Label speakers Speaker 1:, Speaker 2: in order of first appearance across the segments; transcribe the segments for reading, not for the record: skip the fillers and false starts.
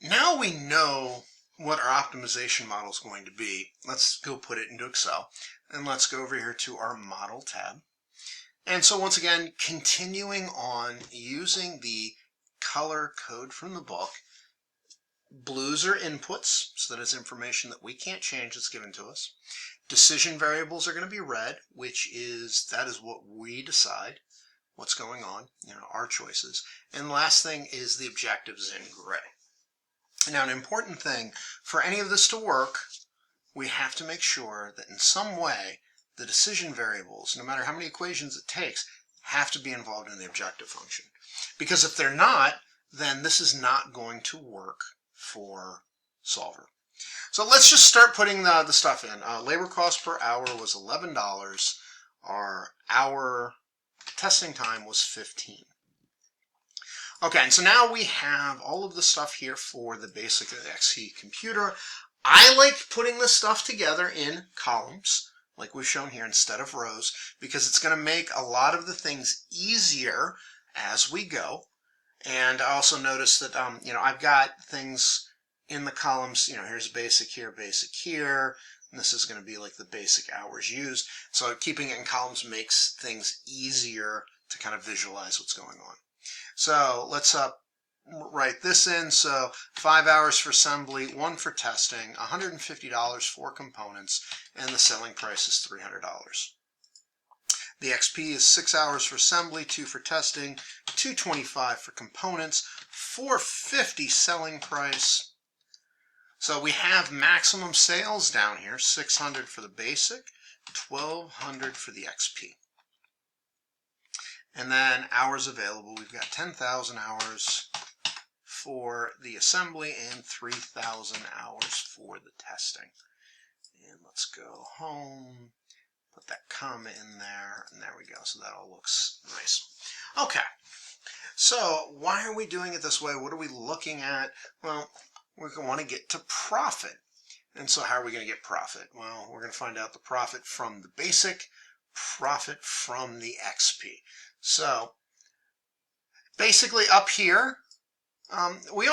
Speaker 1: Now we know what our optimization model is going to be. Let's go put it into Excel, and let's go over here to our Model tab. And so once again, continuing on using the color code from the book. Blues are inputs, so that is information that we can't change that's given to us. Decision variables are going to be red, that is what we decide what's going on, our choices. And the last thing is the objectives in gray. Now, an important thing, for any of this to work, we have to make sure that in some way the decision variables, no matter how many equations it takes, have to be involved in the objective function. Because if they're not, then this is not going to work for Solver. So let's just start putting the stuff in. Labor cost per hour was $11. Our hour testing time was 15. Okay, and so now we have all of the stuff here for the basic XP computer. I like putting this stuff together in columns, like we've shown here, instead of rows, because it's going to make a lot of the things easier as we go. And I also notice that, I've got things in the columns, here's basic here, and this is going to be like the basic hours used. So keeping it in columns makes things easier to kind of visualize what's going on. So let's write this in. So 5 hours for assembly, 1 for testing, $150 for components, and the selling price is $300. The XP is 6 hours for assembly, 2 for testing, $225 for components, $450 selling price. So we have maximum sales down here, 600 for the basic, 1200 for the XP. And then hours available, we've got 10,000 hours for the assembly and 3,000 hours for the testing. And let's go home, put that comma in there, and there we go. So that all looks nice. Okay, so why are we doing it this way? What are we looking at? Well, we want to get to profit. And so how are we going to get profit? Well, we're going to find out the profit from the basic, profit from the XP. So basically up here, we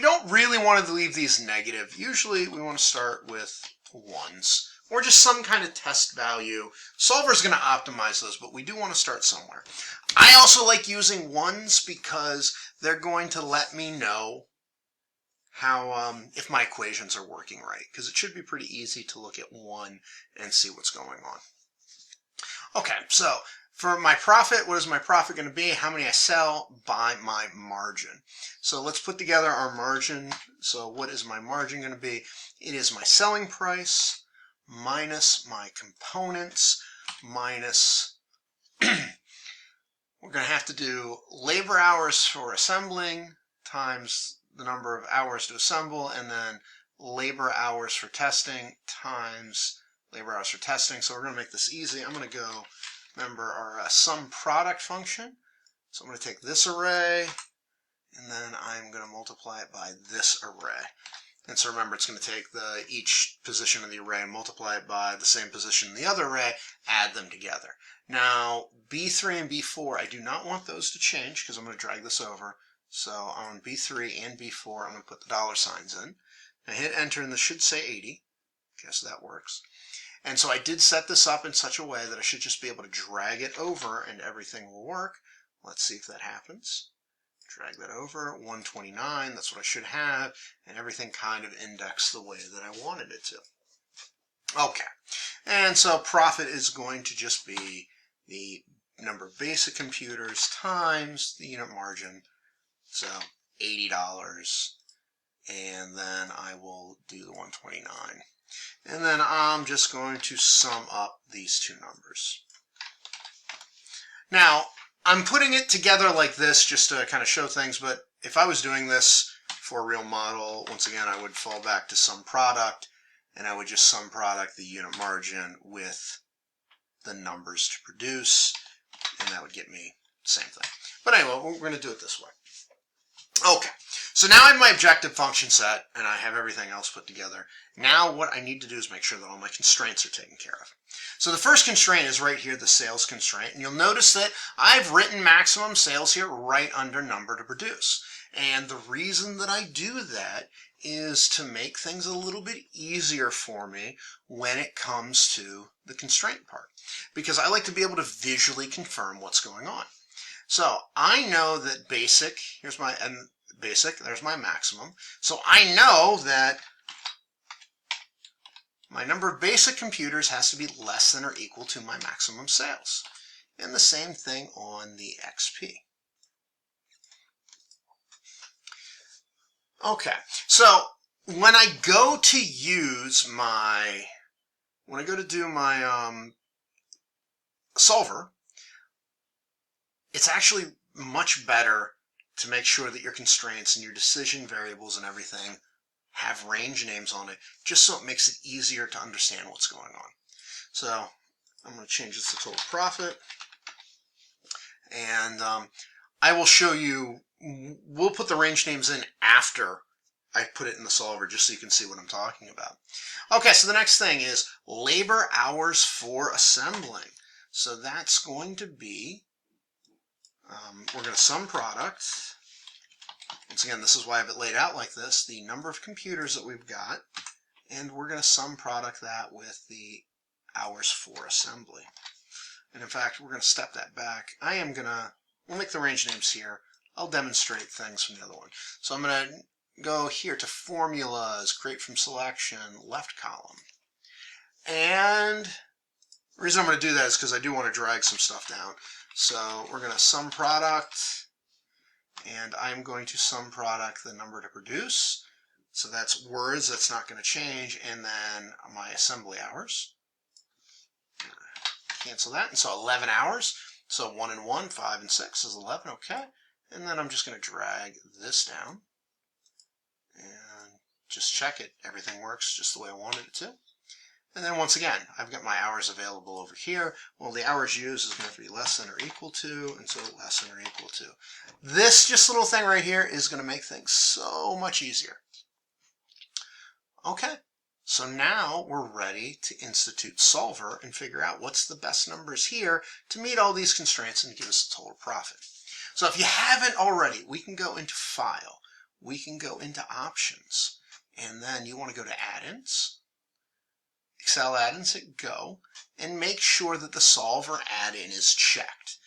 Speaker 1: don't really want to leave these negative. Usually we want to start with ones or just some kind of test value. Solver's going to optimize those, but we do want to start somewhere. I also like using ones because they're going to let me know how if my equations are working right, because it should be pretty easy to look at one and see what's going on. Okay, so for my profit, what is my profit going to be? How many I sell by my margin. So let's put together our margin. So what is my margin going to be? It is my selling price minus my components minus we're going to have to do labor hours for assembling times the number of hours to assemble, and then labor hours for testing times labor hours for testing. So we're going to make this easy. I'm going to go, remember, our sum product function. So I'm going to take this array, and then I'm going to multiply it by this array. And so remember, it's going to take each position of the array and multiply it by the same position in the other array, add them together. Now, B3 and B4, I do not want those to change because I'm going to drag this over. So on B3 and B4, I'm going to put the dollar signs in. Now hit enter, and this should say 80. Okay, so that works. And so I did set this up in such a way that I should just be able to drag it over and everything will work. Let's see if that happens. Drag that over, 129, that's what I should have, and everything kind of indexed the way that I wanted it to. Okay, and so profit is going to just be the number of basic computers times the unit margin, so $80, and then I will do the 129. And then I'm just going to sum up these two numbers. Now, I'm putting it together like this just to kind of show things, but if I was doing this for a real model, once again, I would fall back to sum product, and I would just sum product the unit margin with the numbers to produce, and that would get me the same thing. But anyway, we're going to do it this way. Okay, so now I have my objective function set, and I have everything else put together. Now what I need to do is make sure that all my constraints are taken care of. So the first constraint is right here, the sales constraint, and you'll notice that I've written maximum sales here right under number to produce. And the reason that I do that is to make things a little bit easier for me when it comes to the constraint part, because I like to be able to visually confirm what's going on. So I know that basic, here's my basic, there's my maximum. So I know that my number of basic computers has to be less than or equal to my maximum sales. And the same thing on the XP. Okay, so when I go to use my, when I go to do my solver, it's actually much better to make sure that your constraints and your decision variables and everything have range names on it, just so it makes it easier to understand what's going on. So I'm going to change this to total profit, and I will show you, we'll put the range names in after I put it in the solver, just so you can see what I'm talking about. Okay, so the next thing is labor hours for assembling. So that's going to be, we're going to sum product. Once again, this is why I have it laid out like this, the number of computers that we've got, and we're going to sum product that with the hours for assembly. And in fact, we're going to step that back. We'll make the range names here. I'll demonstrate things from the other one. So I'm going to go here to formulas, create from selection, left column. And the reason I'm going to do that is because I do want to drag some stuff down. So we're going to sum product, and I'm going to sum product the number to produce. So that's words, that's not going to change, and then my assembly hours. Cancel that, and so 11 hours. So 1 and 1, 5 and 6 is 11, okay. And then I'm just going to drag this down and just check it. Everything works just the way I wanted it to. And then once again, I've got my hours available over here. Well, the hours used is going to be less than or equal to, and so less than or equal to. This just little thing right here is going to make things so much easier. Okay, so now we're ready to institute solver and figure out what's the best numbers here to meet all these constraints and give us the total profit. So if you haven't already, we can go into File, we can go into Options, and then you want to go to Add-ins, Excel add-ins, hit Go, and make sure that the solver add-in is checked.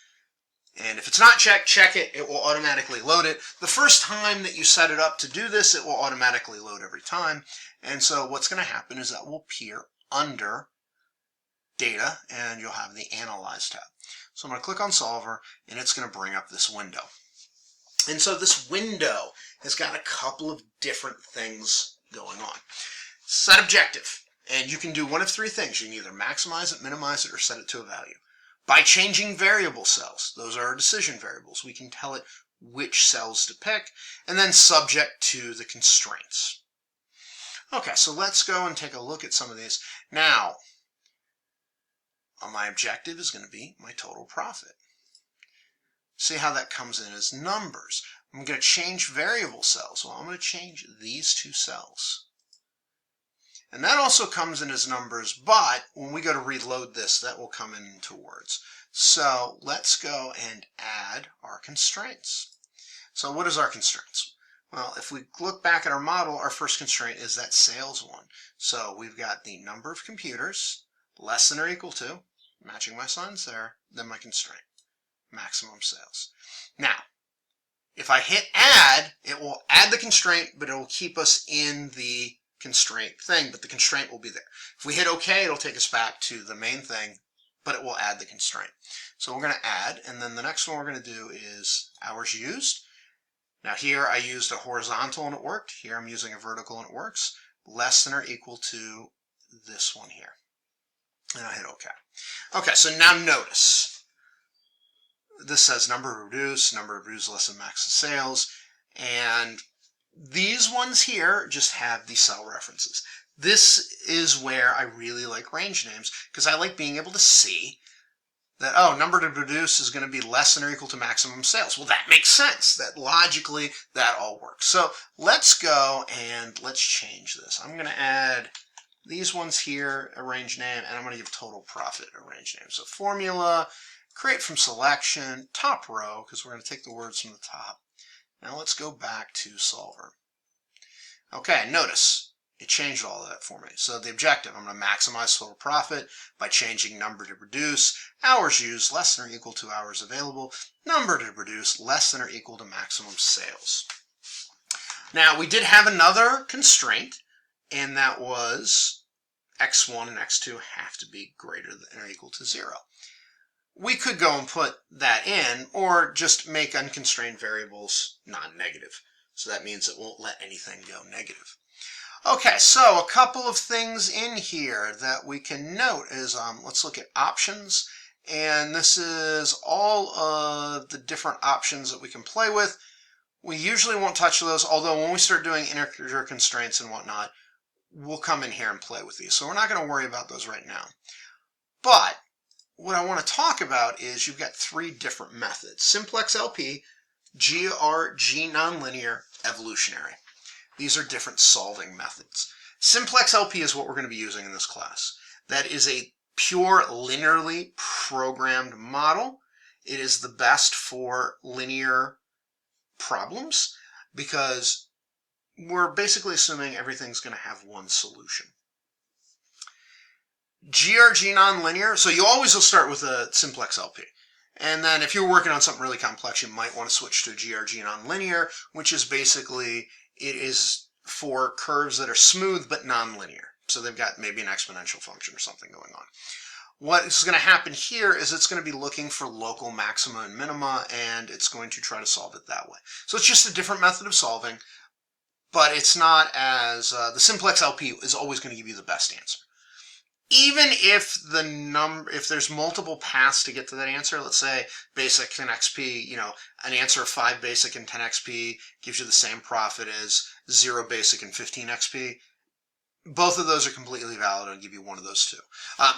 Speaker 1: And if it's not checked, check it. It will automatically load it. The first time that you set it up to do this, it will automatically load every time. And so what's going to happen is that will appear under Data, and you'll have the Analyze tab. So I'm going to click on Solver, and it's going to bring up this window. And so this window has got a couple of different things going on. Set objective. And you can do one of three things. You can either maximize it, minimize it, or set it to a value. By changing variable cells, those are our decision variables, we can tell it which cells to pick, and then subject to the constraints. Okay, so let's go and take a look at some of these. Now, my objective is going to be my total profit. See how that comes in as numbers. I'm going to change variable cells. Well, I'm going to change these two cells. And that also comes in as numbers, but when we go to reload this, that will come into words. So let's go and add our constraints. So what is our constraints? Well, if we look back at our model, our first constraint is that sales one. So we've got the number of computers less than or equal to, matching my signs there, then my constraint, maximum sales. Now, if I hit add, it will add the constraint, but it will keep us in the constraint thing, but the constraint will be there. If we hit OK, it'll take us back to the main thing, but it will add the constraint. So we're going to add, and then the next one we're going to do is hours used. Now here I used a horizontal and it worked. Here I'm using a vertical and it works. Less than or equal to this one here. And I hit OK. Okay, so now notice. This says number reduced less than max sales, and these ones here just have the cell references. This is where I really like range names, because I like being able to see that, oh, number to produce is going to be less than or equal to maximum sales. Well, that makes sense. That logically, that all works. So let's go and let's change this. I'm going to add these ones here, a range name, and I'm going to give total profit a range name. So formula, create from selection, top row, because we're going to take the words from the top. Now let's go back to solver. Okay, notice it changed all of that for me. So the objective, I'm going to maximize total profit by changing number to produce, hours used less than or equal to hours available, number to produce less than or equal to maximum sales. Now we did have another constraint, and that was x1 and x2 have to be greater than or equal to 0. We could go and put that in, or just make unconstrained variables non-negative. So that means it won't let anything go negative. Okay, so a couple of things in here that we can note is, let's look at options. And this is all of the different options that we can play with. We usually won't touch those, although when we start doing integer constraints and whatnot, we'll come in here and play with these. So we're not going to worry about those right now. But what I want to talk about is you've got three different methods: simplex LP, GRG nonlinear, evolutionary. These are different solving methods. Simplex LP is what we're going to be using in this class. That is a pure linearly programmed model. It is the best for linear problems because we're basically assuming everything's going to have one solution. GRG nonlinear, so you always will start with a simplex LP. And then if you're working on something really complex, you might want to switch to GRG nonlinear, which is basically, it is for curves that are smooth but nonlinear. So they've got maybe an exponential function or something going on. What is going to happen here is it's going to be looking for local maxima and minima, and it's going to try to solve it that way. So it's just a different method of solving, but it's not as, the simplex LP is always going to give you the best answer. Even if if there's multiple paths to get to that answer, let's say basic and XP, an answer of 5 basic and 10 XP gives you the same profit as 0 basic and 15 XP. Both of those are completely valid. I'll give you one of those two.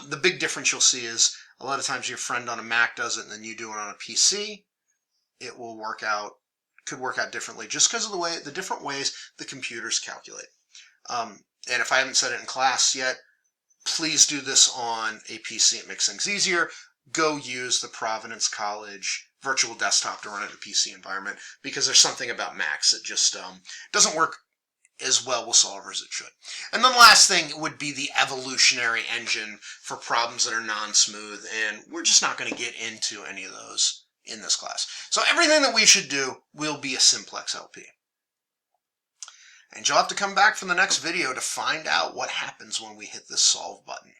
Speaker 1: The big difference you'll see is a lot of times your friend on a Mac does it and then you do it on a PC. It will work out, could work out differently just because of the different ways the computers calculate. And if I haven't said it in class yet, please do this on a PC. It makes things easier. Go use the Providence College virtual desktop to run it in a PC environment because there's something about Macs that just doesn't work as well with solver as it should. And then the last thing would be the evolutionary engine for problems that are non-smooth, and we're just not going to get into any of those in this class. So everything that we should do will be a simplex LP. And you'll have to come back for the next video to find out what happens when we hit this solve button.